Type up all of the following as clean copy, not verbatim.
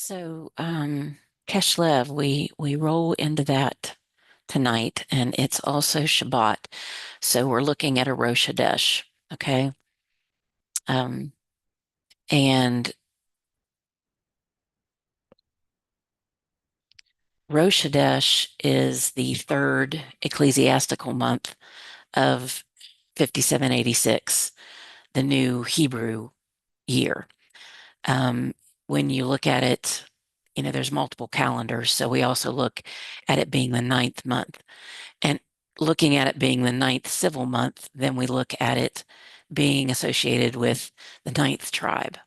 So, Keslev, we roll into that tonight, and it's also Shabbat. So we're looking at a Rosh Hashanah, okay? Um, and Rosh Hashanah is the third ecclesiastical month of 5786, the new Hebrew year. Um, when you look at it, there's multiple calendars, so we also look at it being the ninth month. And looking at it being the ninth civil month, then we look at it being associated with the ninth tribe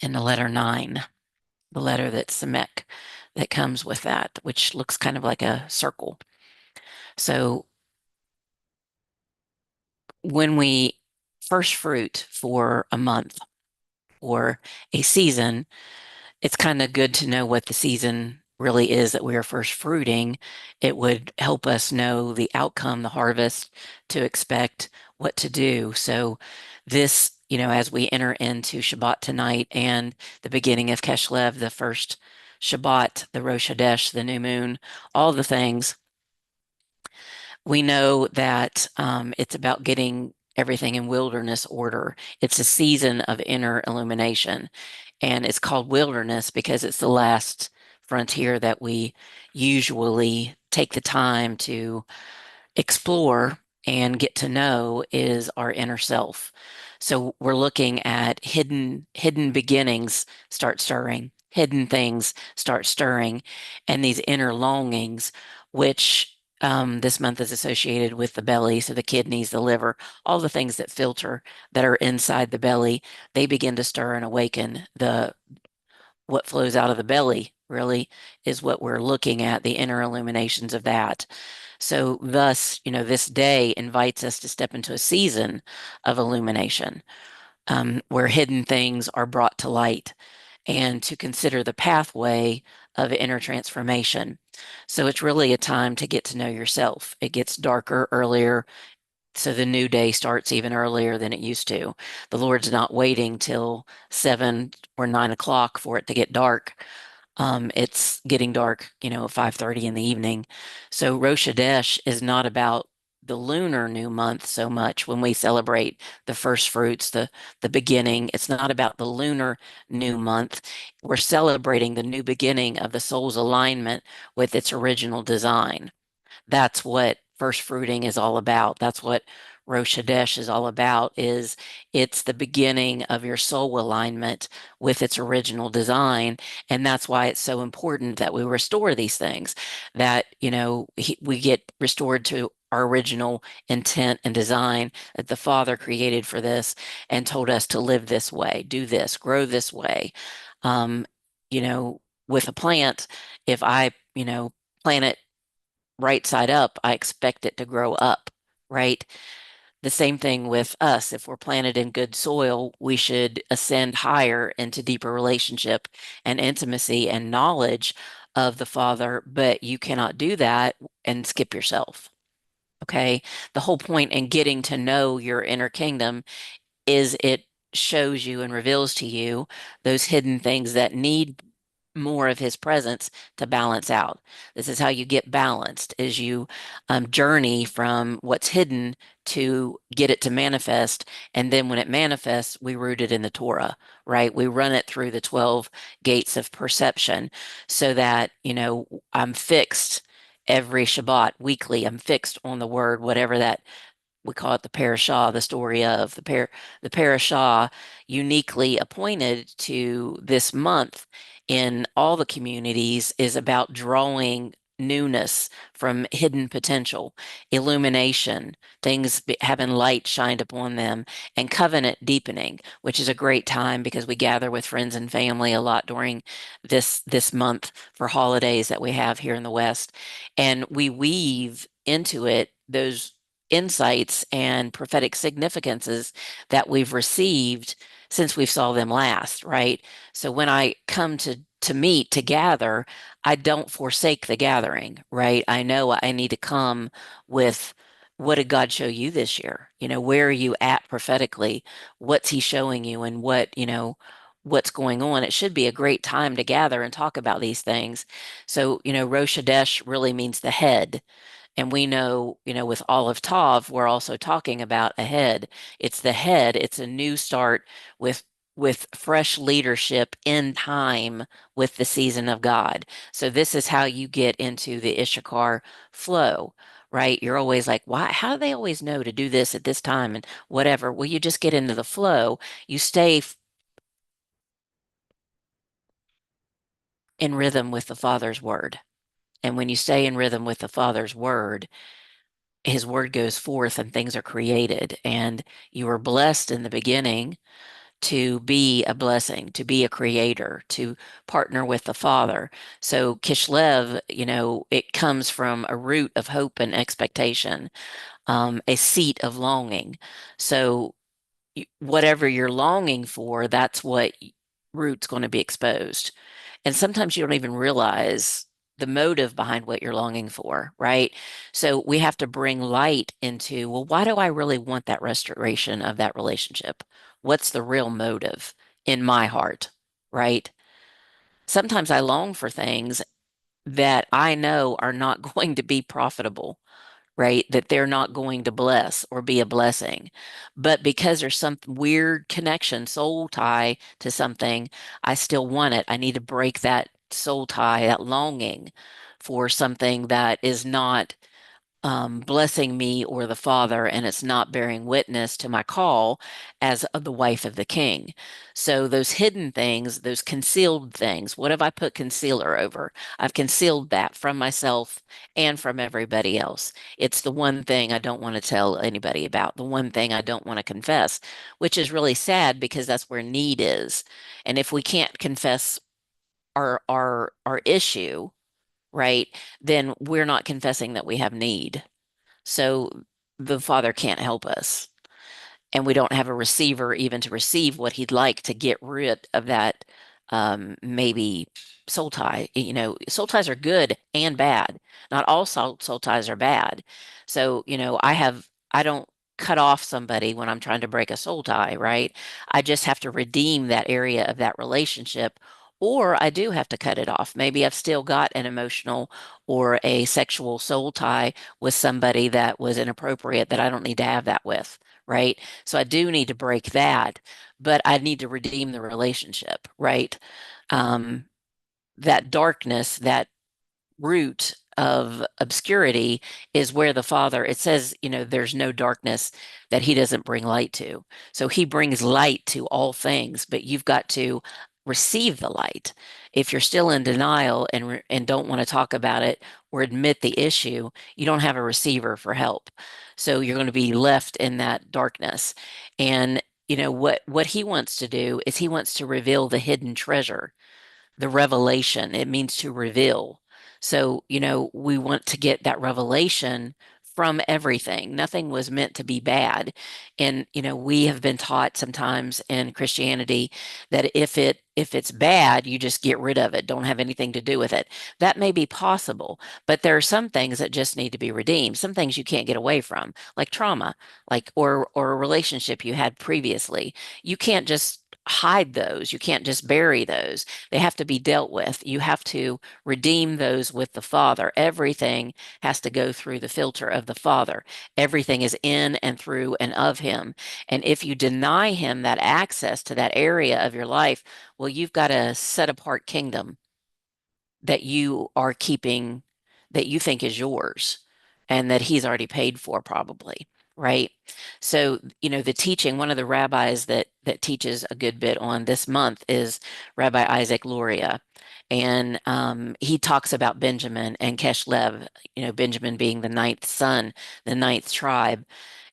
and the letter nine, the letter that's Semek that comes with that, which looks kind of like a circle. So when we first fruit for a month or a season, it's kind of good to know what the season really is that we are first fruiting. It would help us know the outcome, the harvest, to expect what to do. So this, as we enter into Shabbat tonight and the beginning of Keslev, the first Shabbat, the Rosh Hashanah, the new moon, all the things, we know that it's about getting everything in wilderness order. It's a season of inner illumination. And it's called wilderness because it's the last frontier that we usually take the time to explore and get to know is our inner self. So we're looking at hidden beginnings start stirring, hidden things start stirring, and these inner longings, which this month is associated with the belly, so the kidneys, the liver, all the things that filter that are inside the belly, they begin to stir and awaken. The what flows out of the belly really is what we're looking at, the inner illuminations of that. So thus, this day invites us to step into a season of illumination, where hidden things are brought to light and to consider the pathway of inner transformation. So it's really a time to get to know yourself. It gets darker earlier, so the new day starts even earlier than it used to. The Lord's not waiting till 7 or 9 o'clock for it to get dark. It's getting dark, 5:30 in the evening. So Rosh Hashanah is not about the lunar new month so much when we celebrate the first fruits, the beginning. It's not about the lunar new month. We're celebrating the new beginning of the soul's alignment with its original design. That's what first fruiting is all about. That's what Rosh Hashanah is all about, is it's the beginning of your soul alignment with its original design. And that's why it's so important that we restore these things, that, we get restored to our original intent and design that the Father created for this and told us to live this way, do this, grow this way. Um, with a plant, if I, plant it right side up, I expect it to grow up, right? The same thing with us. If we're planted in good soil, we should ascend higher into deeper relationship and intimacy and knowledge of the Father, but you cannot do that and skip yourself. Okay. The whole point in getting to know your inner kingdom is it shows you and reveals to you those hidden things that need more of his presence to balance out. This is how you get balanced, is you journey from what's hidden to get it to manifest. And then when it manifests, we root it in the Torah, right? We run it through the 12 gates of perception so that, I'm fixed every Shabbat weekly. I'm fixed on the word, whatever that we call it, the parashah, the story of the parashah uniquely appointed to this month in all the communities is about drawing newness from hidden potential, illumination, things having light shined upon them, and covenant deepening, which is a great time because we gather with friends and family a lot during this month for holidays that we have here in the West, and we weave into it those insights and prophetic significances that we've received since we saw them last, right? So when I come to meet, to gather, I don't forsake the gathering, right? I know I need to come with what did God show you this year? Where are you at prophetically? What's he showing you and what's going on? It should be a great time to gather and talk about these things. So, Rosh Hashanah really means the head. And we know, with Olive Tav, we're also talking about a head. It's the head. It's a new start with fresh leadership in time with the season of God. So this is how you get into the Issachar flow, right? You're always like, why? How do they always know to do this at this time and whatever? Well, you just get into the flow. You stay in rhythm with the Father's word. And when you stay in rhythm with the Father's word, his word goes forth and things are created. And you were blessed in the beginning to be a blessing, to be a creator, to partner with the Father. So Kishlev, it comes from a root of hope and expectation, a seat of longing. So whatever you're longing for, that's what root's going to be exposed. And sometimes you don't even realize the motive behind what you're longing for, right? So we have to bring light into, well, why do I really want that restoration of that relationship? What's the real motive in my heart, right? Sometimes I long for things that I know are not going to be profitable, right? That they're not going to bless or be a blessing. But because there's some weird connection, soul tie to something, I still want it. I need to break that soul tie, that longing for something that is not blessing me or the Father, and it's not bearing witness to my call as the wife of the King. So those hidden things, those concealed things, what have I put concealer over? I've concealed that from myself and from everybody else. It's the one thing I don't want to tell anybody about, the one thing I don't want to confess, which is really sad because that's where need is. And if we can't confess our issue, right, then we're not confessing that we have need. So the Father can't help us. And we don't have a receiver even to receive what he'd like to get rid of that maybe soul tie. Soul ties are good and bad. Not all soul ties are bad. So, I don't cut off somebody when I'm trying to break a soul tie, right? I just have to redeem that area of that relationship. Or I do have to cut it off. Maybe I've still got an emotional or a sexual soul tie with somebody that was inappropriate that I don't need to have that with, right? So I do need to break that, but I need to redeem the relationship, right? Um, that darkness, that root of obscurity is where the Father, it says, there's no darkness that he doesn't bring light to. So he brings light to all things, but you've got to receive the light. If you're still in denial and don't want to talk about it or admit the issue, you don't have a receiver for help. So you're going to be left in that darkness. And what he wants to do is he wants to reveal the hidden treasure, the revelation. It means to reveal. So, we want to get that revelation from everything. Nothing was meant to be bad. And, we have been taught sometimes in Christianity that if it's bad, you just get rid of it, don't have anything to do with it. That may be possible, but there are some things that just need to be redeemed, some things you can't get away from, like trauma, like or a relationship you had previously. You can't just hide those. You can't just bury those. They have to be dealt with. You have to redeem those with the Father. Everything has to go through the filter of the Father. Everything is in and through and of Him. And if you deny Him that access to that area of your life, well, you've got a set apart kingdom that you are keeping, that you think is yours and that he's already paid for probably, right? So, the teaching, one of the rabbis that teaches a good bit on this month is Rabbi Isaac Luria. And he talks about Benjamin and Keshlev, Benjamin being the ninth son, the ninth tribe,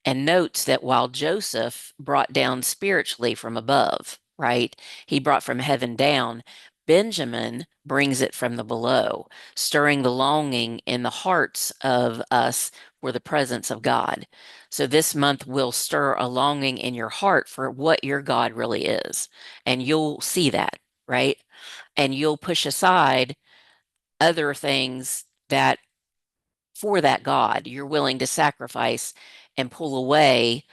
and notes that while Joseph brought down spiritually from above, right? He brought from heaven down. Benjamin brings it from the below, stirring the longing in the hearts of us for the presence of God. So this month will stir a longing in your heart for what your God really is. And you'll see that, right? And you'll push aside other things that for that God. You're willing to sacrifice and pull away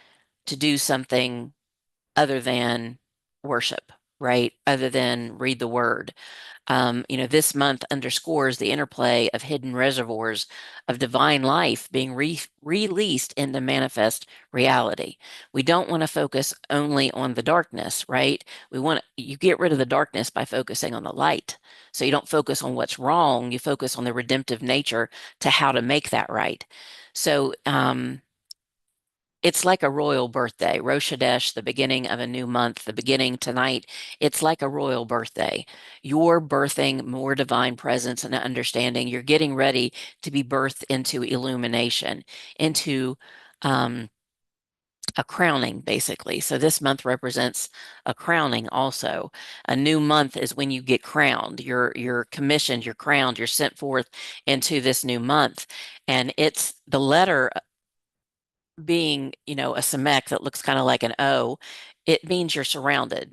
to do something other than worship, right? Other than read the word. This month underscores the interplay of hidden reservoirs of divine life being released into manifest reality. We don't want to focus only on the darkness, right? You get rid of the darkness by focusing on the light. So you don't focus on what's wrong, you focus on the redemptive nature to how to make that right. So it's like a royal birthday. Rosh Hashanah, the beginning of a new month, the beginning tonight. It's like a royal birthday. You're birthing more divine presence and understanding. You're getting ready to be birthed into illumination, into um, a crowning, basically. So this month represents a crowning also. A new month is when you get crowned. You're commissioned, you're crowned, you're sent forth into this new month. And it's the letter being, a Samek that looks kind of like an O, it means you're surrounded,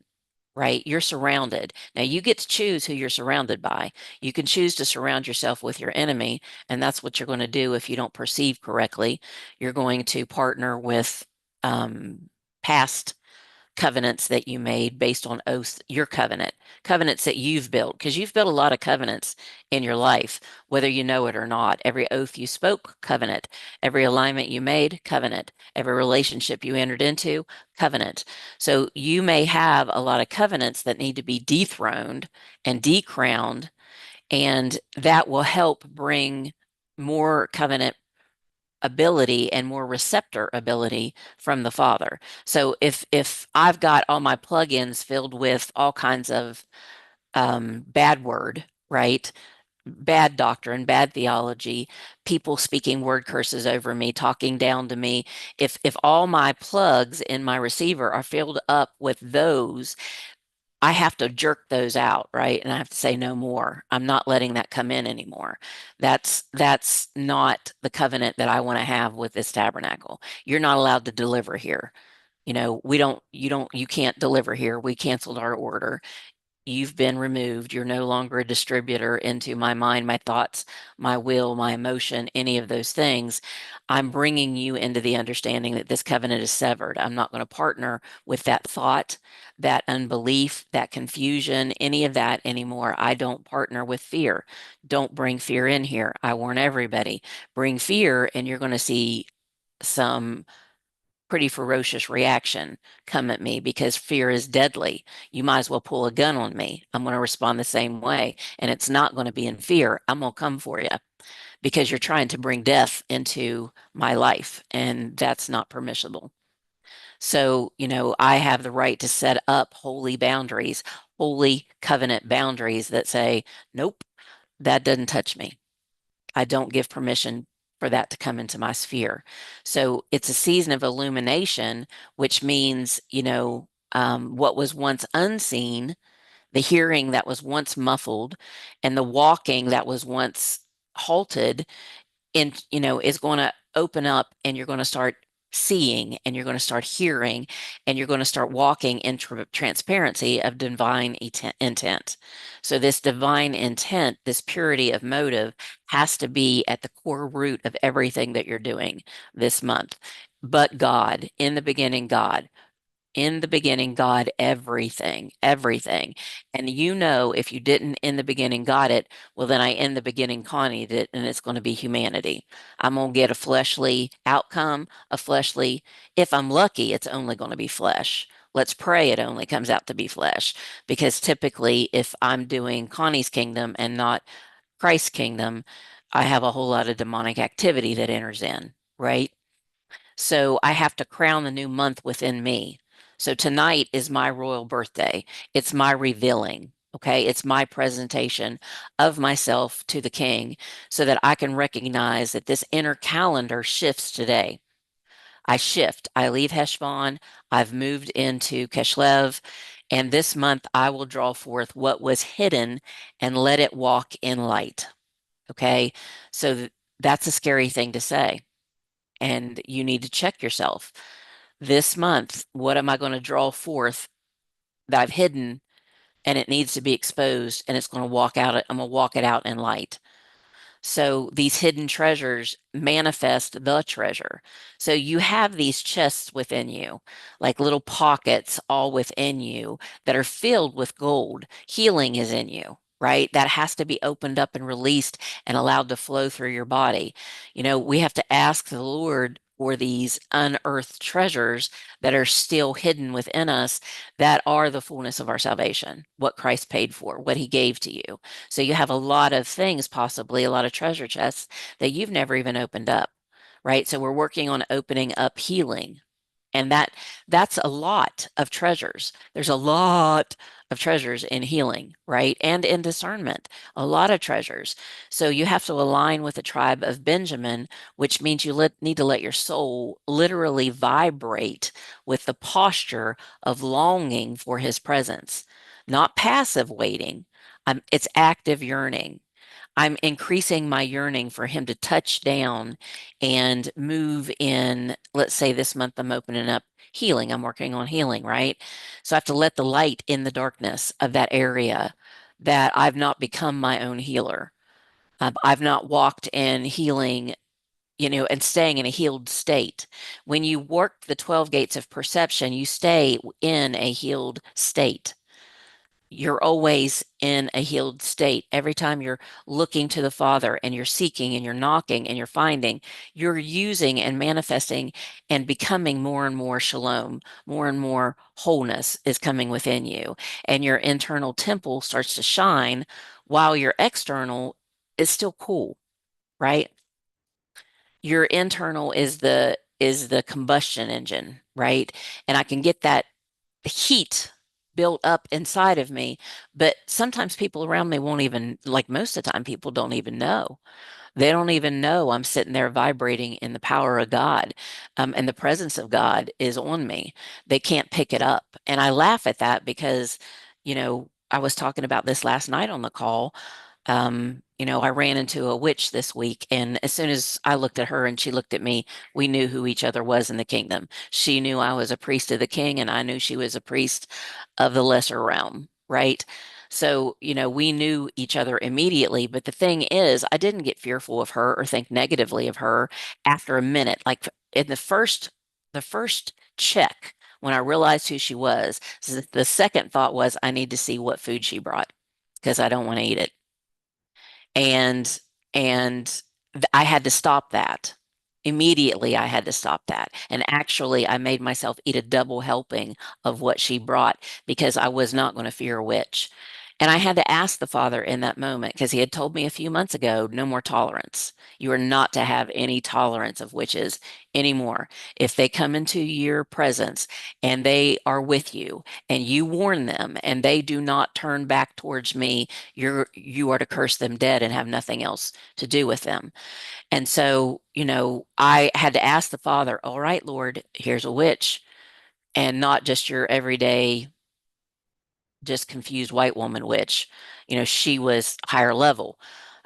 right? You're surrounded. Now you get to choose who you're surrounded by. You can choose to surround yourself with your enemy, and that's what you're going to do if you don't perceive correctly. You're going to partner with past covenants that you made based on oaths, your covenants that you've built, because you've built a lot of covenants in your life, whether you know it or not. Every oath you spoke, covenant. Every alignment you made, covenant. Every relationship you entered into, covenant. So you may have a lot of covenants that need to be dethroned and decrowned, and that will help bring more covenant ability and more receptor ability from the Father. So if I've got all my plugins filled with all kinds of bad word, right? Bad doctrine, bad theology, people speaking word curses over me, talking down to me. If all my plugs in my receiver are filled up with those, I have to jerk those out, right? And I have to say no more. I'm not letting that come in anymore. That's not the covenant that I want to have with this tabernacle. You're not allowed to deliver here. You can't deliver here. We canceled our order. You've been removed. You're no longer a distributor into my mind, my thoughts, my will, my emotion, any of those things. I'm bringing you into the understanding that this covenant is severed. I'm not going to partner with that thought, that unbelief, that confusion, any of that anymore. I don't partner with fear. Don't bring fear in here. I warn everybody, bring fear, and you're going to see some pretty ferocious reaction come at me because fear is deadly. You might as well pull a gun on me. I'm going to respond the same way. And it's not going to be in fear. I'm going to come for you because you're trying to bring death into my life. And that's not permissible. So, I have the right to set up holy boundaries, holy covenant boundaries that say, nope, that doesn't touch me. I don't give permission for that to come into my sphere. So it's a season of illumination, which means, what was once unseen, the hearing that was once muffled, and the walking that was once halted is going to open up, and you're going to start seeing, and you're going to start hearing, and you're going to start walking in transparency of divine intent. So this divine intent, this purity of motive has to be at the core root of everything that you're doing this month. But God, in the beginning, God. In the beginning, God, everything, everything. And if you didn't in the beginning got it, well, then I in the beginning Connied it, and it's going to be humanity. I'm going to get a fleshly outcome, if I'm lucky, it's only going to be flesh. Let's pray it only comes out to be flesh. Because typically, if I'm doing Connie's kingdom and not Christ's kingdom, I have a whole lot of demonic activity that enters in, right? So I have to crown the new month within me. So tonight is my royal birthday. It's my revealing. Okay. It's my presentation of myself to the king so that I can recognize that this inner calendar shifts today. I shift. I leave Heshbon. I've moved into Keshlev. And this month I will draw forth what was hidden and let it walk in light. Okay. So that's a scary thing to say. And you need to check yourself. This month, what am I going to draw forth that I've hidden and it needs to be exposed and it's going to walk out, I'm going to walk it out in light. So these hidden treasures manifest the treasure. So you have these chests within you, like little pockets all within you that are filled with gold. Healing is in you, right? That has to be opened up and released and allowed to flow through your body. We have to ask the Lord for these unearthed treasures that are still hidden within us that are the fullness of our salvation, what Christ paid for, what he gave to you. So you have a lot of things, possibly a lot of treasure chests that you've never even opened up, right? So we're working on opening up healing. And that's a lot of treasures. There's a lot of treasures in healing, right? And in discernment, a lot of treasures. So you have to align with the tribe of Benjamin, which means need to let your soul literally vibrate with the posture of longing for his presence, not passive waiting. It's active yearning. I'm increasing my yearning for him to touch down and move in. Let's say this month I'm opening up healing. I'm working on healing, right? So I have to let the light in the darkness of that area that I've not become my own healer. I've not walked in healing, and staying in a healed state. When you work the 12 gates of perception, you stay in a healed state. You're always in a healed state. Every time you're looking to the Father and you're seeking and you're knocking and you're finding, you're using and manifesting and becoming more and more shalom, more and more wholeness is coming within you. And your internal temple starts to shine while your external is still cool, right? Your internal is the combustion engine, right? And I can get that heat built up inside of me. But sometimes people around me won't even, like most of the time, people don't even know. They don't even know I'm sitting there vibrating in the power of God, and the presence of God is on me. They can't pick it up. And I laugh at that because, I was talking about this last night on the call. I ran into a witch this week, and as soon as I looked at her and she looked at me, we knew who each other was in the kingdom. She knew I was a priest of the king, and I knew she was a priest of the lesser realm, right? So, we knew each other immediately. But the thing is, I didn't get fearful of her or think negatively of her after a minute. Like in the first check, when I realized who she was, the second thought was, I need to see what food she brought because I don't want to eat it. And I had to stop that. Immediately, I had to stop that. And actually, I made myself eat a double helping of what she brought because I was not going to fear a witch. And I had to ask the Father in that moment because he had told me a few months ago, no more tolerance. You are not to have any tolerance of witches anymore. If they come into your presence and they are with you and you warn them and they do not turn back towards me, you are to curse them dead and have nothing else to do with them. And so, I had to ask the Father, all right, Lord, here's a witch, and not just your everyday, just confused white woman witch. She was higher level,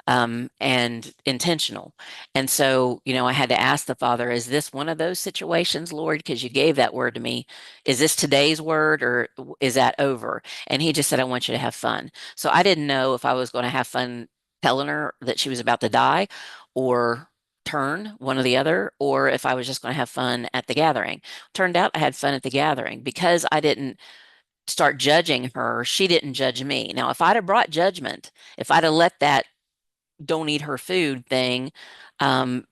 and intentional. And so, I had to ask the Father, is this one of those situations, Lord? Because you gave that word to me. Is this today's word or is that over? And he just said, I want you to have fun. So I didn't know if I was going to have fun telling her that she was about to die or turn one or the other, or if I was just going to have fun at the gathering. Turned out I had fun at the gathering because I didn't start judging her. She didn't judge me. Now, if I'd have brought judgment, if I'd have let that don't eat her food thing um,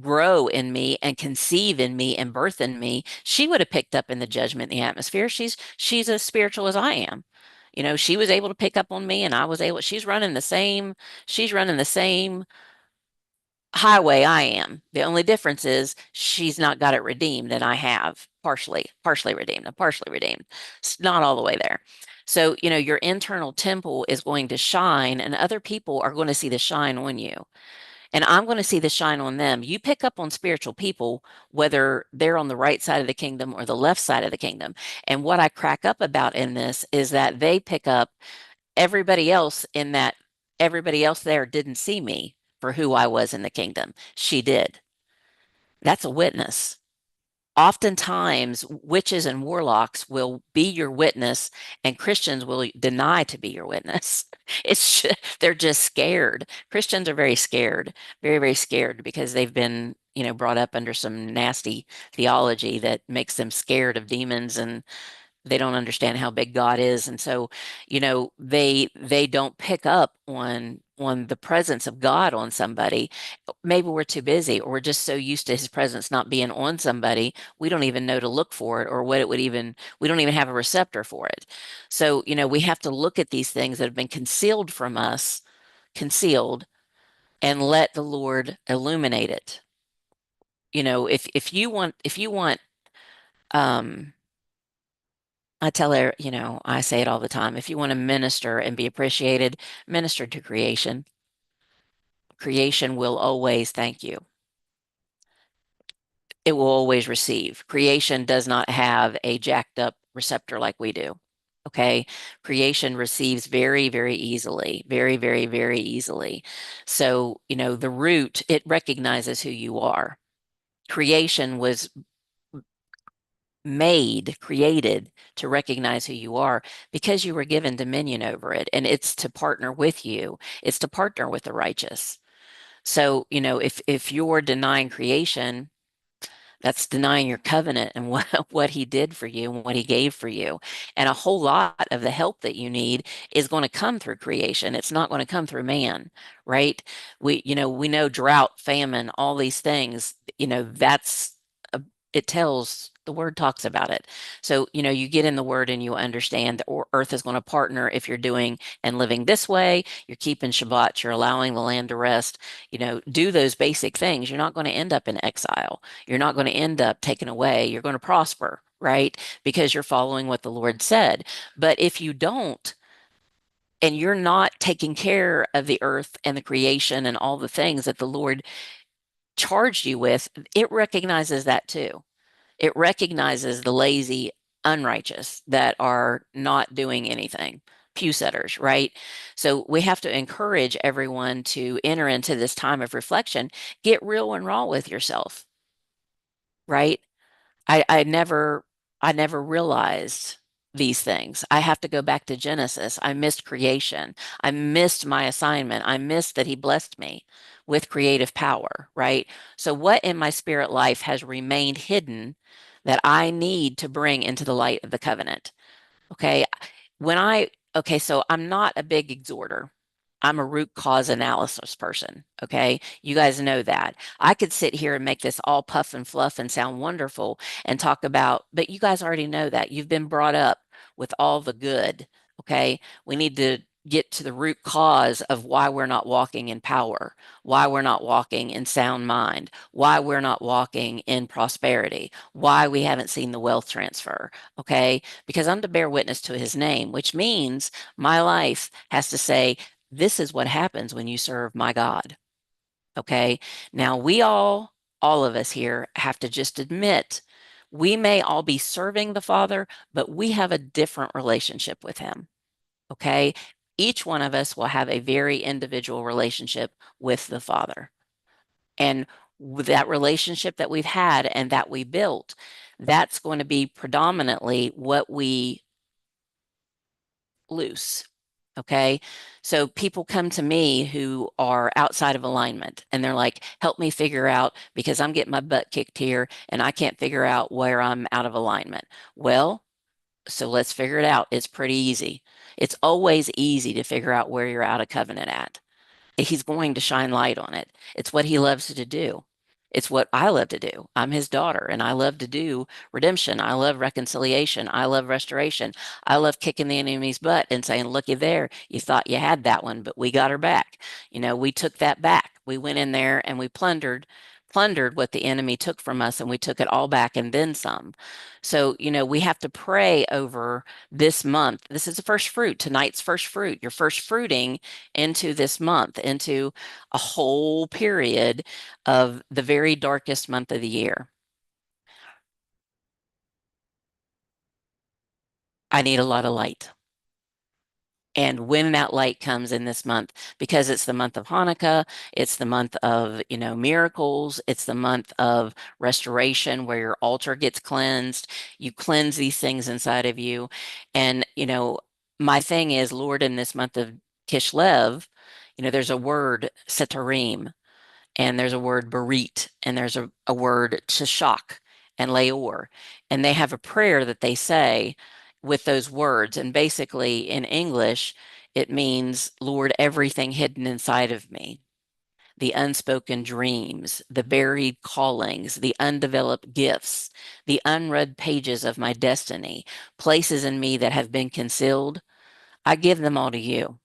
grow in me and conceive in me and birth in me, she would have picked up in the judgment in the atmosphere. She's as spiritual as I am. She was able to pick up on me and I was able, she's running the same highway I am. The only difference is she's not got it redeemed and I have partially redeemed. I'm partially redeemed. It's not all the way there. So, your internal temple is going to shine and other people are going to see the shine on you. And I'm going to see the shine on them. You pick up on spiritual people, whether they're on the right side of the kingdom or the left side of the kingdom. And what I crack up about in this is that they pick up everybody else in that everybody else there didn't see me for who I was in the kingdom. She did. That's a witness. Oftentimes, witches and warlocks will be your witness, and Christians will deny to be your witness. They're just scared. Christians are very scared, very, very scared because they've been, brought up under some nasty theology that makes them scared of demons, and they don't understand how big God is. And so, they don't pick up on the presence of God on somebody. Maybe we're too busy, or we're just so used to his presence not being on somebody, we don't even know to look for it, or what it would even, we don't even have a receptor for it. So, we have to look at these things that have been concealed from us, concealed, and let the Lord illuminate it. If you want, um I say it all the time. If you want to minister and be appreciated, minister to creation. Creation will always thank you. It will always receive. Creation does not have a jacked up receptor like we do. Okay. Creation receives very, very easily, very, very, very easily. So, the root, it recognizes who you are. Creation was created to recognize who you are because you were given dominion over it. And it's to partner with you, it's to partner with the righteous. So, if you're denying creation, that's denying your covenant and what he did for you and what he gave for you. And a whole lot of the help that you need is going to come through creation. It's not going to come through man, right? We know drought, famine, all these things, that's a, it tells the word talks about it. So, you get in the word and you understand the earth is going to partner if you're doing and living this way, you're keeping Shabbat, you're allowing the land to rest, do those basic things. You're not going to end up in exile. You're not going to end up taken away. You're going to prosper, right? Because you're following what the Lord said. But if you don't, and you're not taking care of the earth and the creation and all the things that the Lord charged you with, it recognizes that too. It recognizes the lazy, unrighteous that are not doing anything, pew setters, right? So we have to encourage everyone to enter into this time of reflection. Get real and raw with yourself, right? I never realized these things. I have to go back to Genesis. I missed creation. I missed my assignment. I missed that he blessed me with creative power, right? So what in my spirit life has remained hidden that I need to bring into the light of the covenant? Okay. So I'm not a big exhorter. I'm a root cause analysis person. Okay. You guys know that. I could sit here and make this all puff and fluff and sound wonderful and talk about, but you guys already know that. You've been brought up with all the good. Okay. We need to get to the root cause of why we're not walking in power, why we're not walking in sound mind, why we're not walking in prosperity, why we haven't seen the wealth transfer. Okay. Because I'm to bear witness to his name, which means my life has to say, this is what happens when you serve my God. Okay. Now, all of us here have to just admit we may all be serving the Father, but we have a different relationship with him. Okay. Each one of us will have a very individual relationship with the Father. And with that relationship that we've had and that we built, that's going to be predominantly what we loose. Okay. So people come to me who are outside of alignment and they're like, help me figure out because I'm getting my butt kicked here and I can't figure out where I'm out of alignment. Well, so let's figure it out. It's pretty easy. It's always easy to figure out where you're out of covenant at. He's going to shine light on it. It's what he loves to do. It's what I love to do. I'm his daughter and I love to do redemption. I love reconciliation. I love restoration. I love kicking the enemy's butt and saying, looky there, you thought you had that one, but we got her back. We took that back. We went in there and we plundered what the enemy took from us and we took it all back and then some. So, we have to pray over this month. This is the first fruit, tonight's first fruit. Your first fruiting into this month, into a whole period of the very darkest month of the year. I need a lot of light. And when that light comes in this month, because it's the month of Hanukkah, it's the month of, miracles, it's the month of restoration where your altar gets cleansed. You cleanse these things inside of you. And, my thing is, Lord, in this month of Kishlev, there's a word, setarim, and there's a word berit, and there's a word shashak and leor. And they have a prayer that they say with those words. And basically, in English, it means, Lord, everything hidden inside of me, the unspoken dreams, the buried callings, the undeveloped gifts, the unread pages of my destiny, places in me that have been concealed, I give them all to you.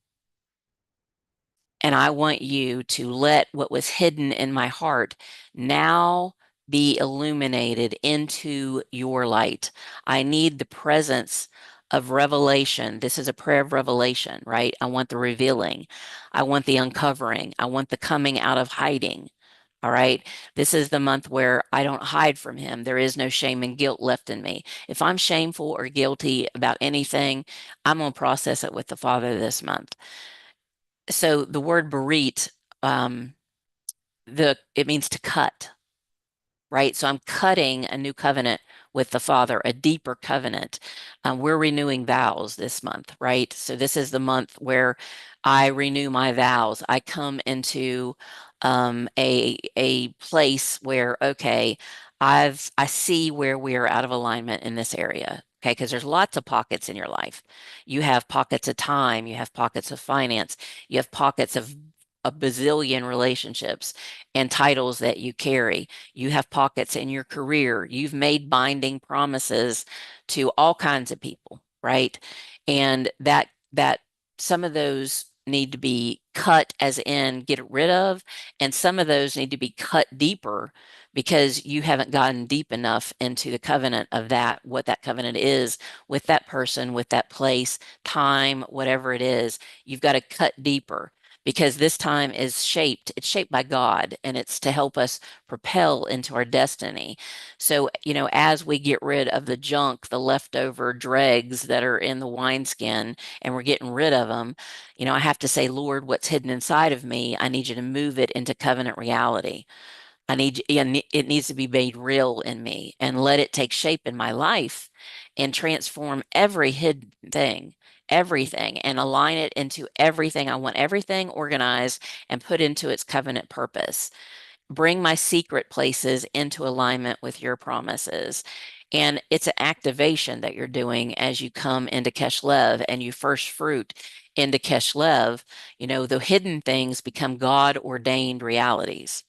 And I want you to let what was hidden in my heart now be illuminated into your light. I need the presence of revelation. This is a prayer of revelation, right? I want the revealing. I want the uncovering. I want the coming out of hiding. All right. This is the month where I don't hide from him. There is no shame and guilt left in me. If I'm shameful or guilty about anything, I'm going to process it with the Father this month. So the word bereat, um, it means to cut, right? So I'm cutting a new covenant with the Father, a deeper covenant. We're renewing vows this month, right? So this is the month where I renew my vows. I come into a place where, okay, I see where we are out of alignment in this area. Okay, because there's lots of pockets in your life. You have pockets of time, you have pockets of finance, you have pockets of a bazillion relationships and titles that you carry. You have pockets in your career. You've made binding promises to all kinds of people, right? And that some of those need to be cut as in get rid of, and some of those need to be cut deeper because you haven't gotten deep enough into the covenant of that, what that covenant is with that person, with that place, time, whatever it is. You've got to cut deeper because this time it's shaped by God, and it's to help us propel into our destiny. So, as we get rid of the junk, the leftover dregs that are in the wineskin, and we're getting rid of them, I have to say, Lord, what's hidden inside of me, I need you to move it into covenant reality. And it needs to be made real in me and let it take shape in my life and transform every hidden thing, everything, and align it into everything. I want everything organized and put into its covenant purpose. Bring my secret places into alignment with your promises. And it's an activation that you're doing as you come into Keshlev and you first fruit into Keshlev. The hidden things become God ordained realities.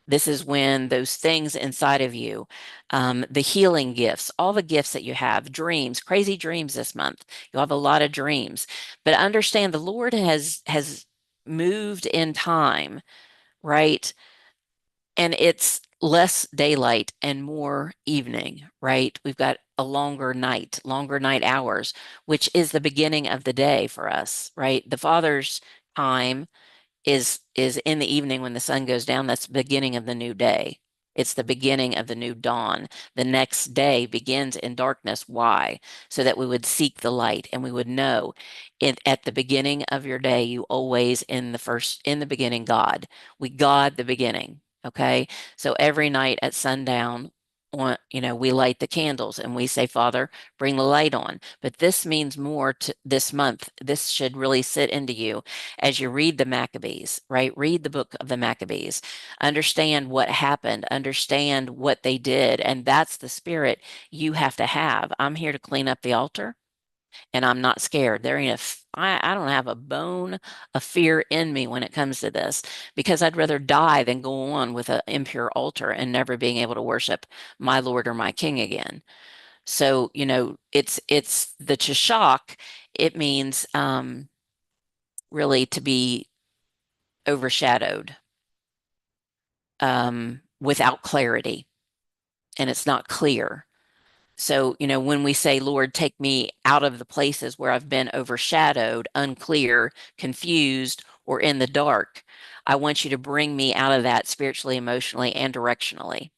This is when those things inside of you, the healing gifts, all the gifts that you have, dreams, crazy dreams this month. You'll have a lot of dreams, but understand the Lord has moved in time, right? And it's less daylight and more evening, right? We've got a longer night hours, which is the beginning of the day for us, right? The Father's time is in the evening when the sun goes down. That's the beginning of the new day. It's the beginning of the new dawn. The next day begins in darkness. Why? So that we would seek the light and we would know at the beginning of your day, you always in the beginning, God. We God the beginning. Okay. So every night at sundown, we light the candles and we say, Father, bring the light on. But this means more to this month. This should really sit into you as you read the Maccabees, right? Read the book of the Maccabees, understand what happened, understand what they did. And that's the spirit you have to have. I'm here to clean up the altar and I'm not scared. There ain't I don't have a bone of fear in me when it comes to this because I'd rather die than go on with an impure altar and never being able to worship my Lord or my King again. So, it's the Chashak. It means really to be overshadowed, without clarity, and it's not clear. So, when we say, Lord, take me out of the places where I've been overshadowed, unclear, confused, or in the dark, I want you to bring me out of that spiritually, emotionally, and directionally,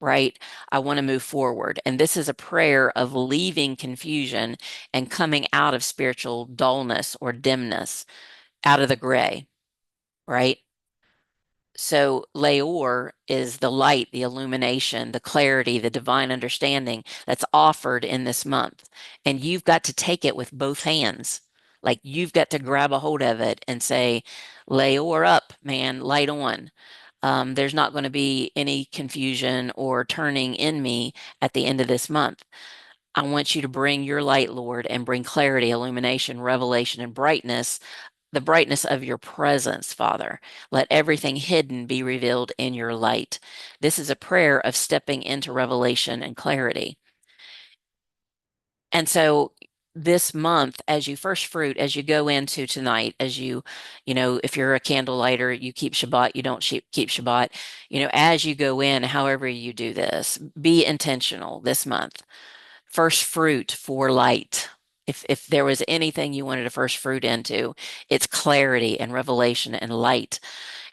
right? I want to move forward. And this is a prayer of leaving confusion and coming out of spiritual dullness or dimness, out of the gray, right? So Leor is the light, the illumination, the clarity, the divine understanding that's offered in this month. And you've got to take it with both hands. Like you've got to grab a hold of it and say, Leor up, man, light on. There's not going to be any confusion or turning in me at the end of this month. I want you to bring your light, Lord, and bring clarity, illumination, revelation, and brightness, the brightness of your presence, Father. Let everything hidden be revealed in your light. This is a prayer of stepping into revelation and clarity. And so this month, as you first fruit, as you go into tonight, as if you're a candle lighter, you keep Shabbat, you don't keep Shabbat, as you go in, however you do this, be intentional this month. First fruit for light. If there was anything you wanted to first fruit into, it's clarity and revelation and light.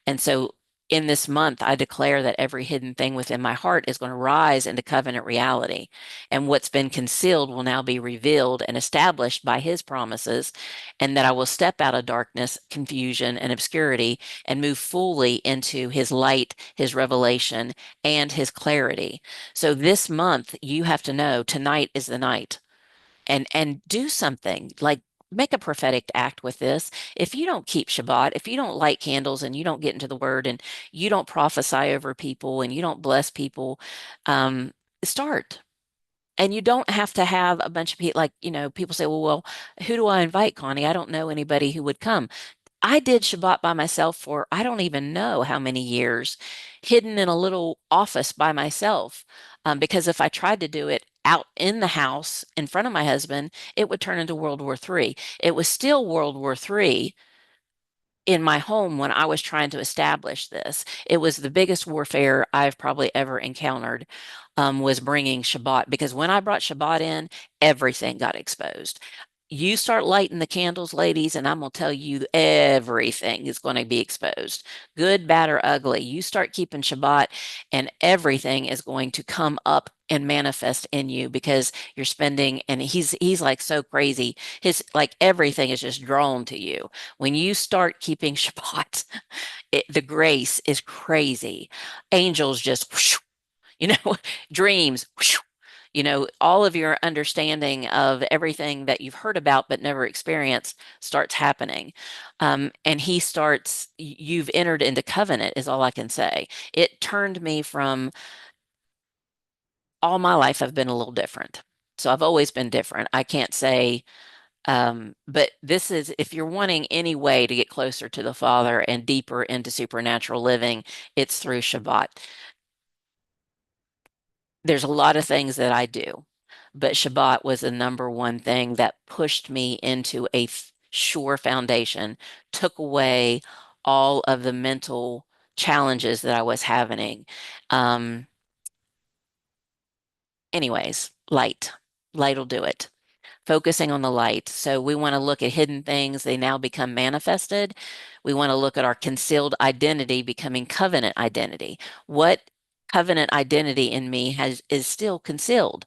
And so in this month, I declare that every hidden thing within my heart is going to rise into covenant reality. And what's been concealed will now be revealed and established by his promises, and that I will step out of darkness, confusion, and obscurity and move fully into his light, his revelation, and his clarity. So this month, you have to know tonight is the night, and do something like make a prophetic act with this. If you don't keep Shabbat, if you don't light candles and you don't get into the word and you don't prophesy over people and you don't bless people, um, start. And you don't have to have a bunch of people, like, people say, well, who do I invite, Connie? I don't know anybody who would come. I did Shabbat by myself for I don't even know how many years, hidden in a little office by myself. Because if I tried to do it out in the house in front of my husband, it would turn into World War III. It was still World War III in my home when I was trying to establish this. It was the biggest warfare I've probably ever encountered, was bringing Shabbat, because when I brought Shabbat in, everything got exposed. You start lighting the candles, ladies, and I'm going to tell you everything is going to be exposed, good, bad, or ugly. You start keeping Shabbat, and everything is going to come up and manifest in you because you're spending. And he's like so crazy. His like everything is just drawn to you when you start keeping Shabbat. The grace is crazy. Angels just, whoosh, you know, dreams. Whoosh, all of your understanding of everything that you've heard about but never experienced starts happening. And you've entered into covenant, is all I can say. It turned me from all my life, I've been a little different. So I've always been different. I can't say, but this is, if you're wanting any way to get closer to the Father and deeper into supernatural living, it's through Shabbat. There's a lot of things that I do, but Shabbat was the number one thing that pushed me into a sure foundation, took away all of the mental challenges that I was having. Um, Anyways, light will do it. Focusing on the light. So we want to look at hidden things, they now become manifested. We want to look at our concealed identity becoming covenant identity. What covenant identity in me is still concealed?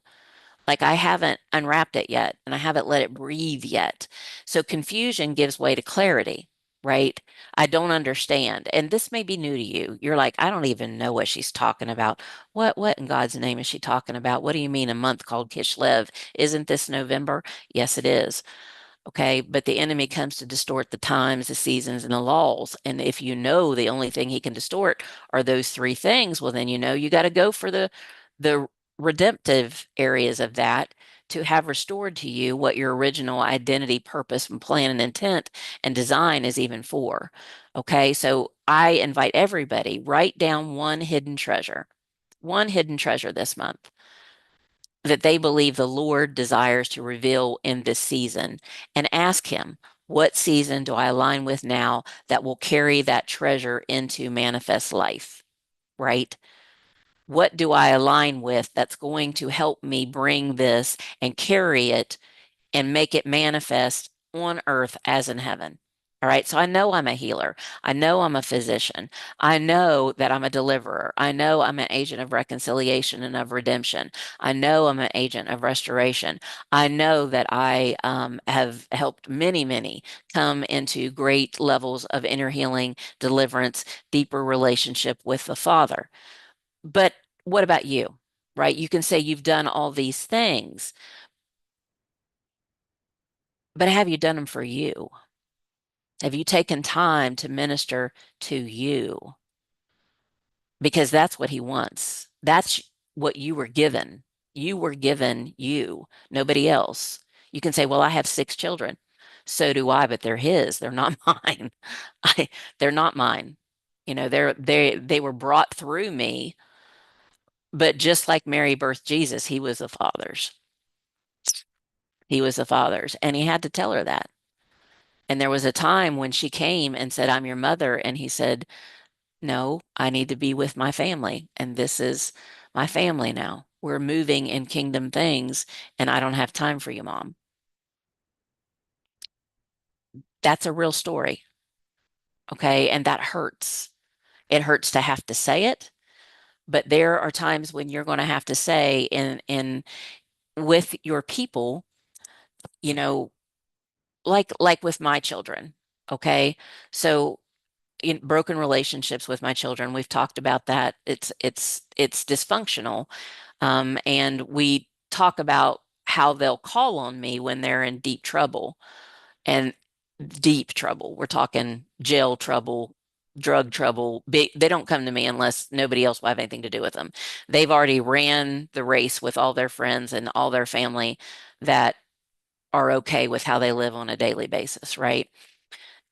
Like I haven't unwrapped it yet and I haven't let it breathe yet. So confusion gives way to clarity, right? I don't understand. And this may be new to you. You're like, I don't even know what she's talking about. What in God's name is she talking about? What do you mean a month called Kishlev? Isn't this November? Yes, it is. Okay, but the enemy comes to distort the times, the seasons, and the laws. And if you know the only thing he can distort are those three things, well, then you got to go for the redemptive areas of that to have restored to you what your original identity, purpose, and plan and intent and design is even for. Okay, so I invite everybody, write down one hidden treasure this month that they believe the Lord desires to reveal in this season, and ask Him, what season do I align with now that will carry that treasure into manifest life, right? What do I align with that's going to help me bring this and carry it and make it manifest on earth as in heaven? All right. So I know I'm a healer. I know I'm a physician. I know that I'm a deliverer. I know I'm an agent of reconciliation and of redemption. I know I'm an agent of restoration. I know that I have helped many, many come into great levels of inner healing, deliverance, deeper relationship with the Father. But what about you? Right? You can say you've done all these things, but have you done them for you? Have you taken time to minister to you? Because that's what he wants. That's what you were given. You were given you, nobody else. You can say, well, I have six children. So do I, but they're his. They're not mine. I, they're not mine. They were brought through me, but just like Mary birthed Jesus, he was the Father's. He was the Father's, and he had to tell her that. And there was a time when she came and said, I'm your mother, and he said, no, I need to be with my family. And this is my family now. We're moving in kingdom things, and I don't have time for you, Mom. That's a real story. Okay. And that hurts. It hurts to have to say it, but there are times when you're going to have to say in with your people, you know, like with my children. Okay. So in broken relationships with my children, we've talked about that. It's dysfunctional. And we talk about how they'll call on me when they're in deep trouble and deep trouble. We're talking jail trouble, drug trouble. They don't come to me unless nobody else will have anything to do with them. They've already ran the race with all their friends and all their family that are okay with how they live on a daily basis, right?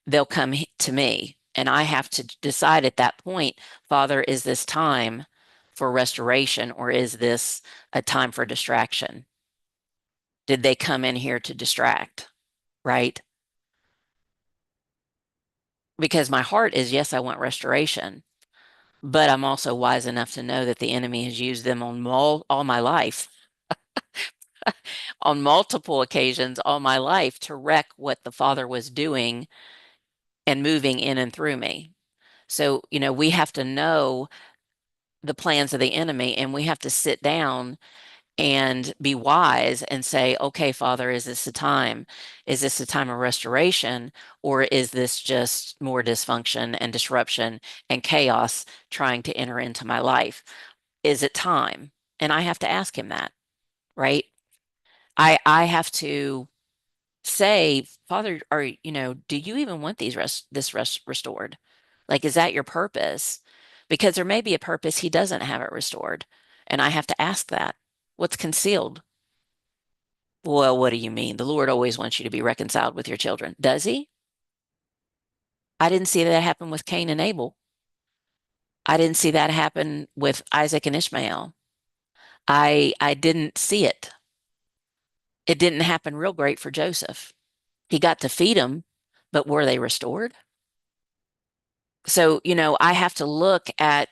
They'll come to me, and I have to decide at that point, Father, is this time for restoration or is this a time for distraction? Did they come in here to distract, right? Because my heart is, yes, I want restoration, but I'm also wise enough to know that the enemy has used them on all my life, on multiple occasions all my life to wreck what the Father was doing and moving in and through me. So, we have to know the plans of the enemy, and we have to sit down and be wise and say, okay, Father, is this a time? Is this a time of restoration? Or is this just more dysfunction and disruption and chaos trying to enter into my life? Is it time? And I have to ask him that, right? I have to say, Father, do you even want this rest restored? Like, is that your purpose? Because there may be a purpose he doesn't have it restored. And I have to ask that. What's concealed? Well, what do you mean? The Lord always wants you to be reconciled with your children. Does he? I didn't see that happen with Cain and Abel. I didn't see that happen with Isaac and Ishmael. I didn't see it. It didn't happen real great for Joseph. He got to feed them, but were they restored? So, I have to look at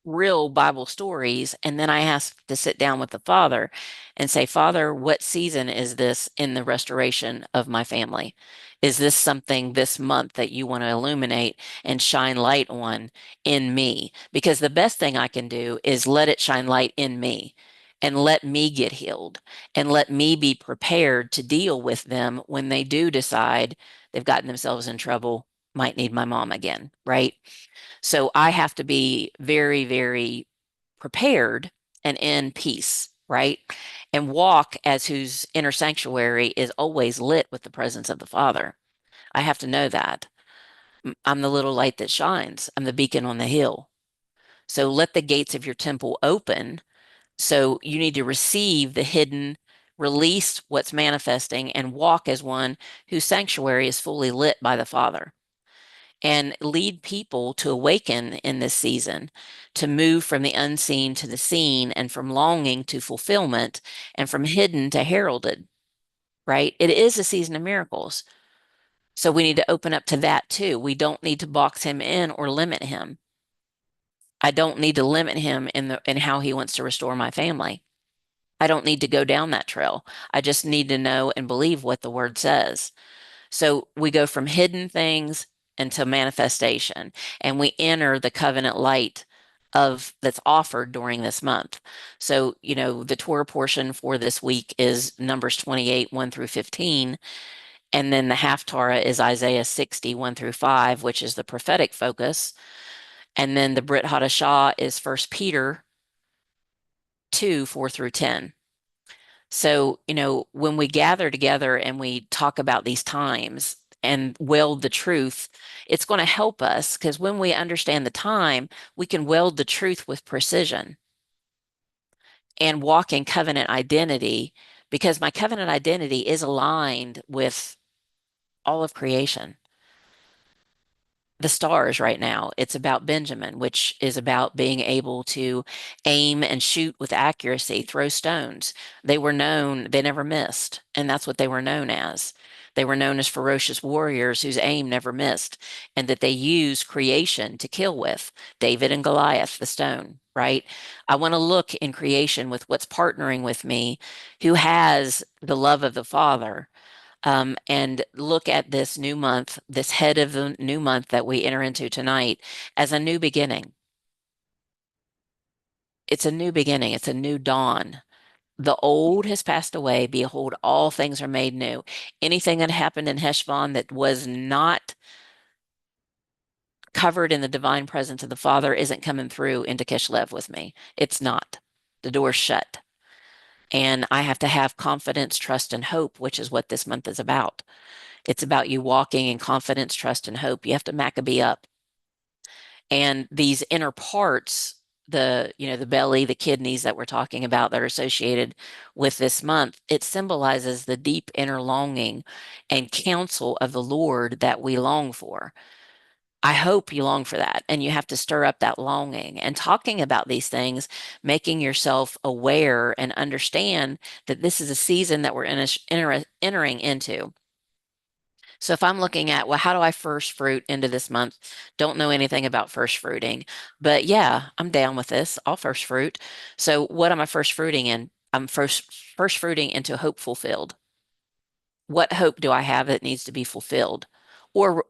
real Bible stories. And then I have to sit down with the Father and say, Father, what season is this in the restoration of my family? Is this something this month that you want to illuminate and shine light on in me? Because the best thing I can do is let it shine light in me and let me get healed and let me be prepared to deal with them when they do decide they've gotten themselves in trouble, might need my mom again, right? So I have to be very, very prepared and in peace, right? And walk as whose inner sanctuary is always lit with the presence of the Father. I have to know that. I'm the little light that shines. I'm the beacon on the hill. So let the gates of your temple open. So you need to receive the hidden, release what's manifesting, and walk as one whose sanctuary is fully lit by the Father and lead people to awaken in this season, to move from the unseen to the seen, and from longing to fulfillment, and from hidden to heralded, right? It is a season of miracles. So we need to open up to that too. We don't need to box him in or limit him. I don't need to limit him in how he wants to restore my family. I don't need to go down that trail. I just need to know and believe what the word says. So we go from hidden things into manifestation, and we enter the covenant light of that's offered during this month. So, the Torah portion for this week is Numbers 28, 1 through 15. And then the Haftarah is Isaiah 60, 1 through 5, which is the prophetic focus. And then the Brit Hadashah is First Peter 2, 4 through 10. So, when we gather together and we talk about these times and weld the truth, it's going to help us because when we understand the time, we can weld the truth with precision and walk in covenant identity because my covenant identity is aligned with all of creation. The stars right now. It's about Benjamin, which is about being able to aim and shoot with accuracy, throw stones. They never missed, and that's what they were known as. They were known as ferocious warriors whose aim never missed, and that they used creation to kill with. David and Goliath, the stone, right? I want to look in creation with what's partnering with me, who has the love of the Father, and look at this new month, this head of the new month that we enter into tonight as a new beginning. It's a new beginning, it's a new dawn. The old has passed away. Behold, all things are made new. Anything that happened in Heshbon that was not covered in the divine presence of the Father isn't coming through into Kishlev with me. It's not. The door's shut. And I have to have confidence, trust, and hope, which is what this month is about. It's about you walking in confidence, trust, and hope. You have to Maccabee up. And these inner parts, the belly, the kidneys that we're talking about that are associated with this month, it symbolizes the deep inner longing and counsel of the Lord that we long for. I hope you long for that. And you have to stir up that longing and talking about these things, making yourself aware and understand that this is a season that we're entering into. So if I'm looking at, well, how do I first fruit into this month? Don't know anything about first fruiting, but yeah, I'm down with this. I'll first fruit. So what am I first fruiting in? I'm first fruiting into hope fulfilled. What hope do I have that needs to be fulfilled? Or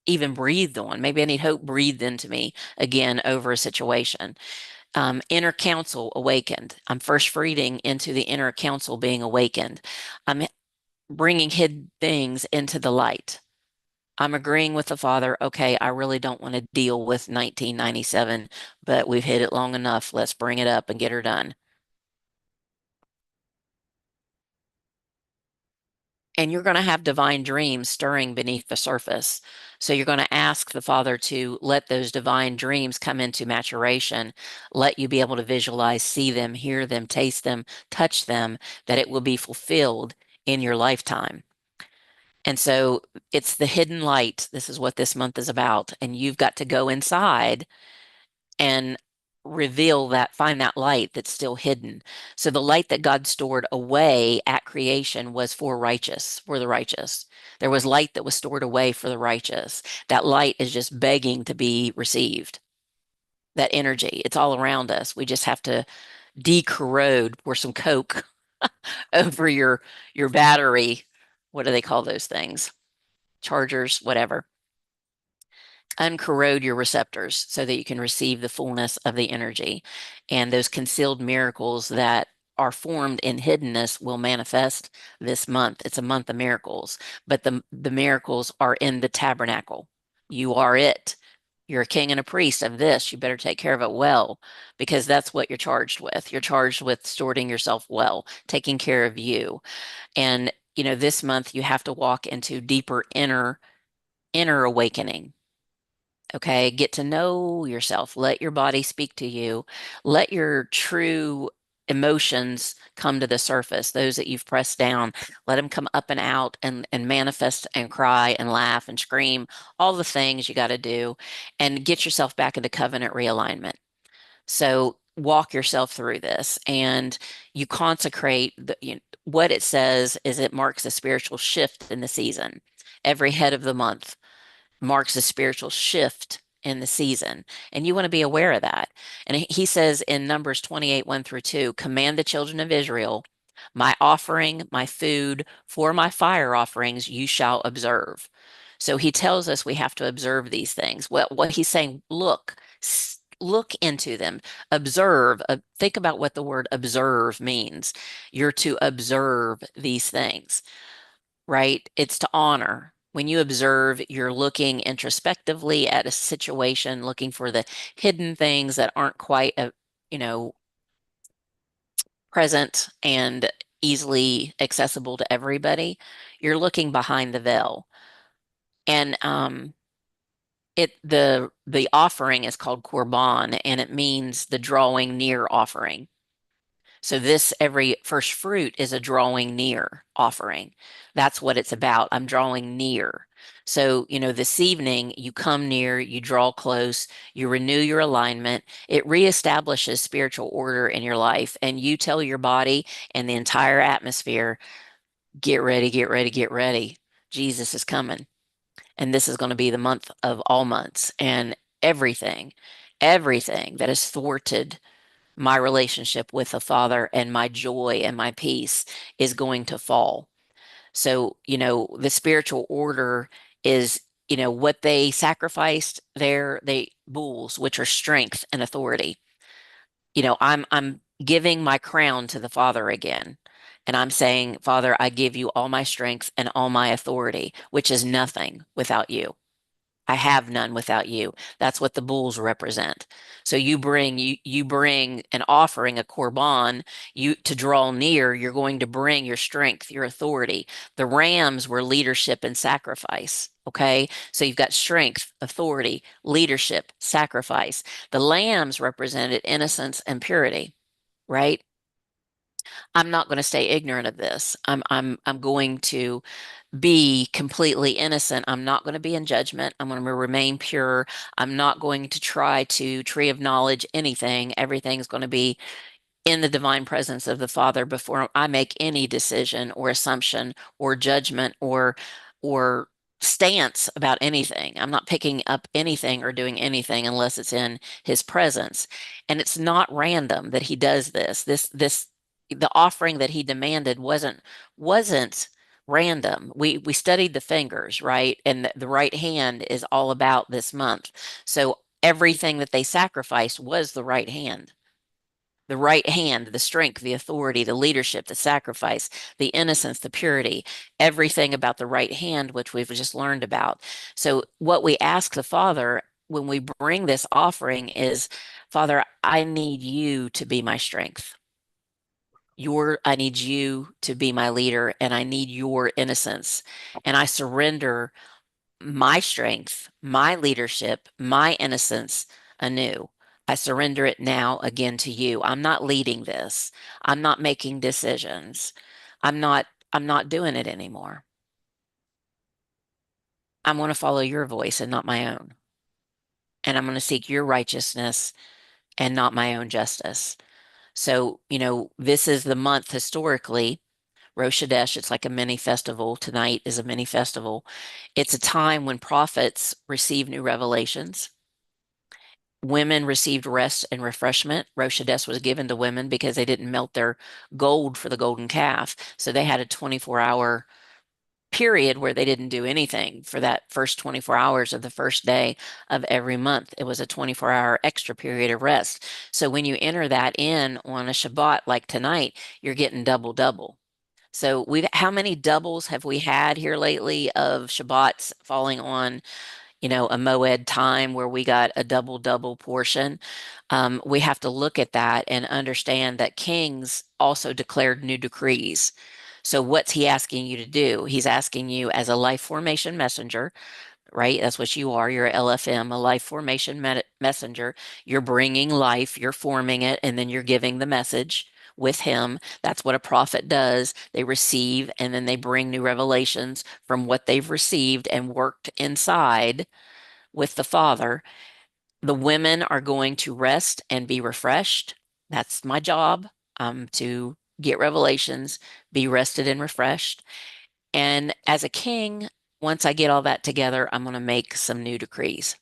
even breathed on. Maybe I need hope breathed into me again over a situation. Inner counsel awakened. I'm first fruiting into the inner counsel being awakened. I'm bringing hidden things into the light. I'm agreeing with the Father. Okay, I really don't want to deal with 1997, but we've hit it long enough. Let's bring it up and get her done. And you're going to have divine dreams stirring beneath the surface. So you're going to ask the Father to let those divine dreams come into maturation, let you be able to visualize, see them, hear them, taste them, touch them, that it will be fulfilled in your lifetime. And so it's the hidden light. This is what this month is about. And you've got to go inside and reveal that, find that light that's still hidden. So the light that God stored away at creation was for the righteous. There was light that was stored away for the righteous. That light is just begging to be received. That energy, it's all around us. We just have to decorrode, pour some Coke over your battery. What do they call those things? Chargers, whatever. Uncorrode your receptors so that you can receive the fullness of the energy. And those concealed miracles that are formed in hiddenness will manifest this month. It's a month of miracles, but the miracles are in the tabernacle. You are it. You're a king and a priest of this. You better take care of it well because that's what you're charged with. You're charged with stewarding yourself well, taking care of you. And this month you have to walk into deeper inner awakening. Okay, get to know yourself. Let your body speak to you. Let your true emotions come to the surface, those that you've pressed down. Let them come up and out and manifest and cry and laugh and scream, all the things you got to do, and get yourself back into covenant realignment. So walk yourself through this and you consecrate what it says is it marks a spiritual shift in the season. Every head of the month marks a spiritual shift in the season. And you want to be aware of that. And he says in Numbers 28, 1 through 2, command the children of Israel, My offering, my food, for my fire offerings, you shall observe. So he tells us we have to observe these things. What he's saying, look, look into them, observe, think about what the word observe means. You're to observe these things, right? It's to honor. When you observe, you're looking introspectively at a situation, looking for the hidden things that aren't quite, you know, present and easily accessible to everybody. You're looking behind the veil. And the offering is called korban, and it means the drawing near offering. So this every first fruit is a drawing near offering. That's what it's about. I'm drawing near. So, this evening you come near, you draw close, you renew your alignment. It reestablishes spiritual order in your life, and you tell your body and the entire atmosphere, get ready, get ready, get ready. Jesus is coming. And this is going to be the month of all months. And everything, everything that has thwarted my relationship with the Father and my joy and my peace is going to fall. So, the spiritual order is, what they sacrificed there, they bulls, which are strength and authority. I'm giving my crown to the Father again. And I'm saying, Father, I give you all my strength and all my authority, which is nothing without you. I have none without you. That's what the bulls represent. So you bring an offering, a korban, you to draw near, you're going to bring your strength, your authority. The rams were leadership and sacrifice. Okay. So you've got strength, authority, leadership, sacrifice. The lambs represented innocence and purity, right? I'm not going to stay ignorant of this. I'm going to be completely innocent. I'm not going to be in judgment. I'm going to remain pure. I'm not going to try to tree of knowledge anything. Everything's going to be in the divine presence of the Father before I make any decision or assumption or judgment or stance about anything. I'm not picking up anything or doing anything unless it's in his presence. And it's not random that he does this. The offering that he demanded wasn't random. We studied the fingers, right? And the right hand is all about this month. So everything that they sacrificed was the right hand. The right hand, the strength, the authority, the leadership, the sacrifice, the innocence, the purity, everything about the right hand, which we've just learned about. So, what we ask the Father when we bring this offering is, Father, I need you to be my strength. I need you to be my leader, and I need your innocence. And I surrender my strength, my leadership, my innocence anew. I surrender it now again to you. I'm not leading this. I'm not making decisions. I'm not I'm not doing it anymore. I'm going to follow your voice and not my own. And I'm going to seek your righteousness and not my own justice. So, this is the month historically. Rosh Hashanah, it's like a mini festival. Tonight is a mini festival. It's a time when prophets receive new revelations. Women received rest and refreshment. Rosh Hashanah was given to women because they didn't melt their gold for the golden calf. So they had a 24-hour period where they didn't do anything for that first 24 hours of the first day of every month. It was a 24-hour extra period of rest. So when you enter that in on a Shabbat like tonight, you're getting double double. So how many doubles have we had here lately of Shabbats falling on a Moed time where we got a double double portion? We have to look at that and understand that kings also declared new decrees. So what's he asking you to do? He's asking you as a life formation messenger, right? That's what you are. You're a LFM, a life formation messenger. You're bringing life, you're forming it, and then you're giving the message with him. That's what a prophet does. They receive and then they bring new revelations from what they've received and worked inside with the Father. The women are going to rest and be refreshed. That's my job, to get revelations, be rested and refreshed. And as a king, once I get all that together, I'm going to make some new decrees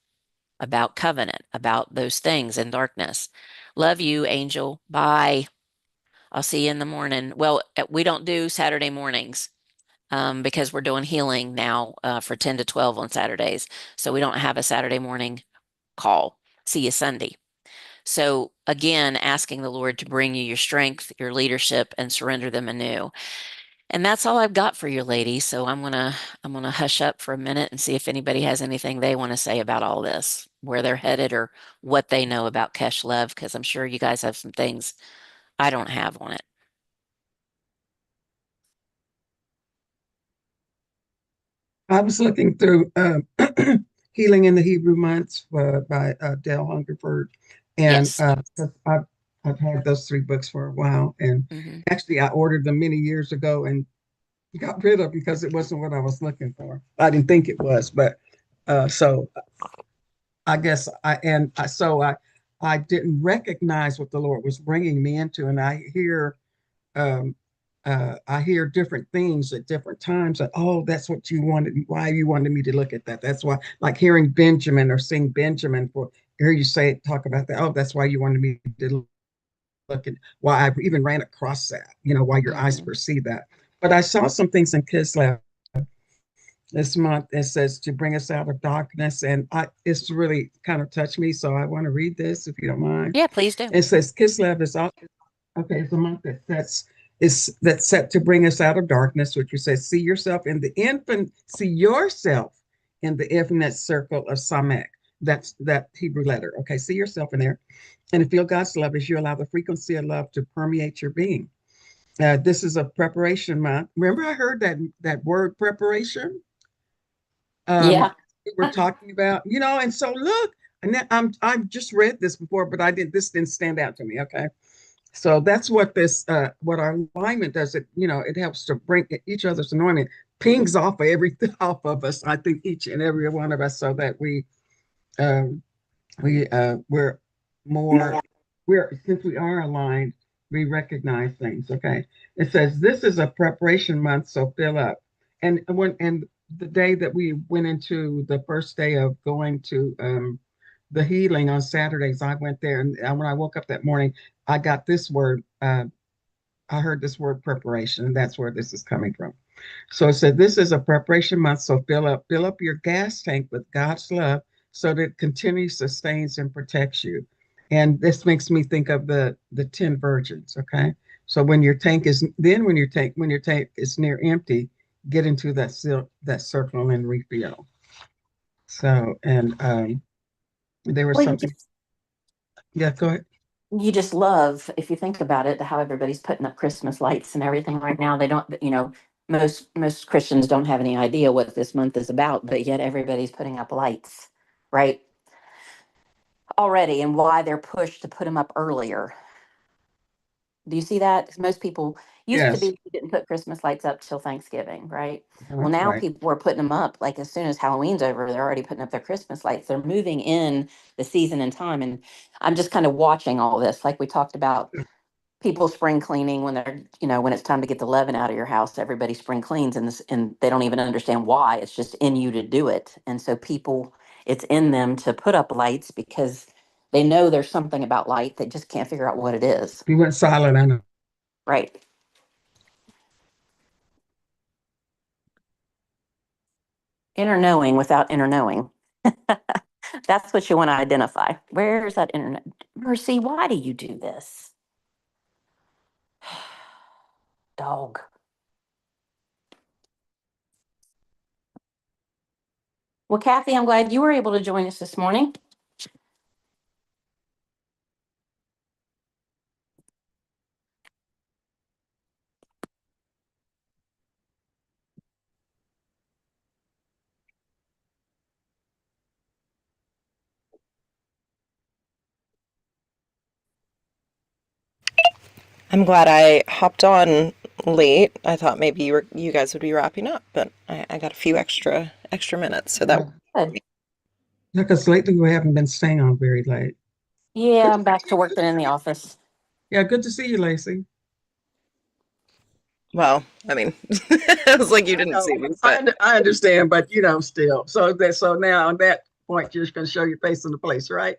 about covenant, about those things in darkness. Love you, Angel. Bye. I'll see you in the morning. Well, we don't do Saturday mornings because we're doing healing now for 10 to 12 on Saturdays. So we don't have a Saturday morning call. See you Sunday. So again, asking the Lord to bring you your strength, your leadership, and surrender them anew. And that's all I've got for you, ladies. So I'm gonna hush up for a minute and see if anybody has anything they want to say about all this, where they're headed or what they know about Keslev, because I'm sure you guys have some things I don't have on it. I was looking through Healing in the Hebrew Months by Dale Hungerford, and Yes. 'cause I've had those three books for a while, and Hmm. actually I ordered them many years ago and got rid of because it wasn't what I was looking for. I didn't think it was, but so I guess I didn't recognize what the Lord was bringing me into, and um, I hear different things at different times. That, oh, that's what you wanted. Why you wanted me to look at that? That's why, like hearing Benjamin or seeing Benjamin for hear you say talk about that. Oh, that's why you wanted me to look at. Why I even ran across that. Why your eyes Hmm. perceive that. But I saw some things in Kislev this month. It says to bring us out of darkness, and it's really kind of touched me. So I want to read this if you don't mind. Yeah, please do. It says Kislev is all. Okay, it's a month that's set to bring us out of darkness, which you say, see yourself in the infinite circle of Samek. That's that Hebrew letter. Okay, see yourself in there. And to feel God's love as you allow the frequency of love to permeate your being. This is a preparation month. Remember, I heard that word preparation. Yeah. We were talking about, and so look, and I've just read this before, but this didn't stand out to me. Okay, so that's what our alignment does. It helps to bring each other's anointing, pings off of everything off of us. I think each and every one of us, so that um, we're more, since we are aligned, we recognize things. Okay. It says this is a preparation month, so fill up. And the day that we went into the first day of going to the healing on Saturdays, I went there, and when I woke up that morning, I got this word. I heard this word preparation, and that's where this is coming from. So it said, this is a preparation month. So fill up your gas tank with God's love so that it continues, sustains, and protects you. And this makes me think of the 10 virgins. Okay. So when your tank is near empty, get into that circle and refill. So, and there was Well, you something. just Yeah, go ahead. you just love, if you think about it, how everybody's putting up Christmas lights and everything right now. They don't, most Christians don't have any idea what this month is about, but yet everybody's putting up lights, right? Already, and why they're pushed to put them up earlier. Do you see that? 'Cause most people used to be, Yes. you didn't put Christmas lights up till Thanksgiving, right? Well, Uh-huh, now right. people are putting them up like as soon as Halloween's over, they're already putting up their Christmas lights. They're moving in the season and time. And I'm just kind of watching all this, like we talked about people spring cleaning when when it's time to get the leaven out of your house, everybody spring cleans and they don't even understand why. It's just in you to do it. And so people, it's in them to put up lights because they know there's something about light. They just can't figure out what it is. He went silent. I know. Right. Inner knowing without inner knowing. That's what you want to identify. Where's that internet? Mercy, why do you do this? Dog. Well, Kathy, I'm glad you were able to join us this morning. I'm glad I hopped on late. I thought maybe you guys would be wrapping up, but I got a few extra minutes, so that Yeah, worked for Good. me. because lately we haven't been staying on very late. Yeah, Good to I'm back see to you. working in the office. Yeah, good to see you, Lacey. Well, I mean, it was like you I didn't know. see me, but I understand, but still. So now on that point, you're just going to show your face in the place, right?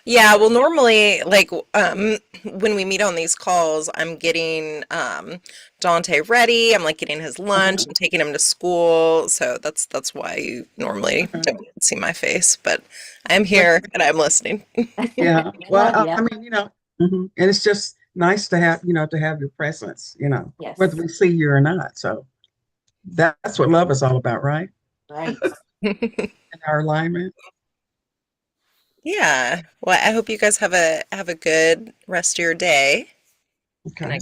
Yeah, well, normally, like, when we meet on these calls, I'm getting Dante ready. I'm like getting his lunch Uh-huh. and taking him to school. So that's why you normally Okay. don't see my face, but I'm But here and I'm listening. yeah, We well, love you. I mean, and it's just nice to have, to have your presence, whether Yes, we see you or not. So that's what love is all about, right? right. And our alignment. Yeah. Well, I hope you guys have a good rest of your day. And Okay.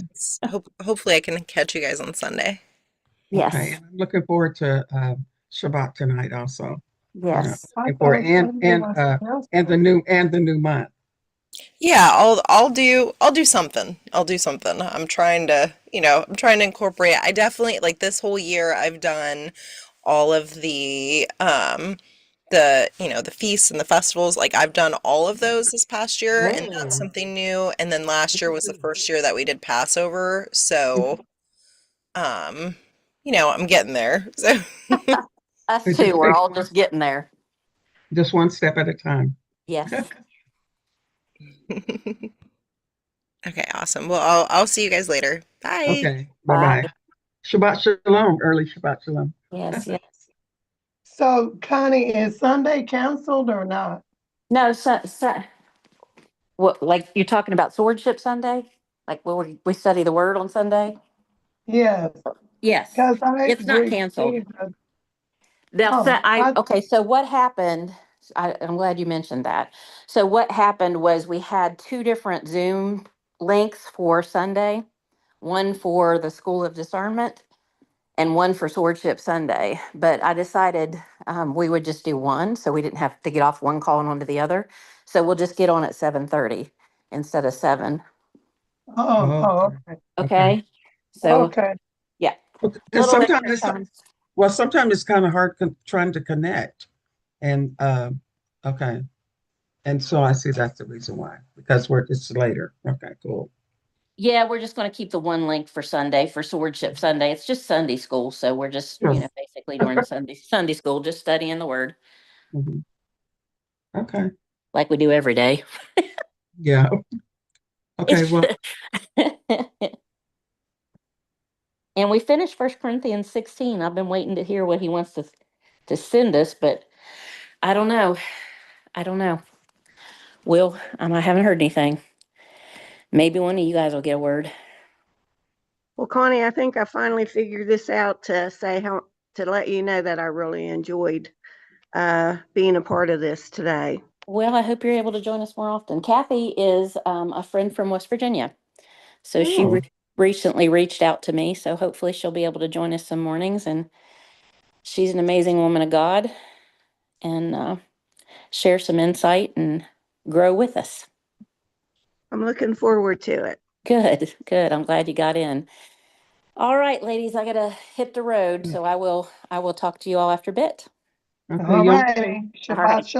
hopefully I can catch you guys on Sunday. Okay. Yes, And I'm looking forward to Shabbat tonight also. yes. Looking forward and the new month. Yeah, I'll do something. I'll do something. I'm trying to, I'm trying to incorporate. I definitely like this whole year I've done all of the feasts and the festivals. Like I've done all of those this past year and that's Oh, something new. And then last year was the first year that we did Passover. So, um, I'm getting there. So us It too. just We're takes all just getting there. just one step at a time. Yes. Okay, awesome. Well, I'll see you guys later. Bye. Okay. Bye Bye. bye. Shabbat shalom. Early Shabbat shalom. Yes, yes. So, Connie, is Sunday canceled or not? No, what, like you're talking about Swordship Sunday? Like where we study the word on Sunday? Yes, Yes. because I It's not canceled. received a, They'll say, oh, I, okay, so what happened? I'm glad you mentioned that. So what happened was we had two different Zoom links for Sunday, one for the School of Discernment and one for Swordship Sunday. But I decided we would just do one, so we didn't have to get off one call and onto the other. So we'll just get on at 7:30 instead of 7. Oh, okay, okay. Okay. So okay. yeah, a Because little sometimes extra time. sometimes it's kind of hard trying to connect. And okay. And so I see that's the reason why, because it's later. Okay, cool. Yeah, we're just going to keep the one link for Sunday for Swordship Sunday. It's just Sunday school, so we're just, Sure. basically doing Sunday school, just studying the word Mhm. Okay. like we do every day. Yeah. Okay. It's Well, and we finished First Corinthians 16. I've been waiting to hear what he wants to send us, but I don't know. I don't know. I haven't heard anything. Maybe one of you guys will get a word. Well, Connie, I think I finally figured this out to say to let you know that I really enjoyed being a part of this today. Well, I hope you're able to join us more often. Kathy is a friend from West Virginia. So she oh, recently reached out to me. So hopefully she'll be able to join us some mornings. And she's an amazing woman of God and share some insight and grow with us. I'm looking forward to it. Good, good. I'm glad you got in. All right, ladies, I gotta hit the road. So I will talk to you all after a bit. okay. All Yom righty. All right. Shabbat shalom.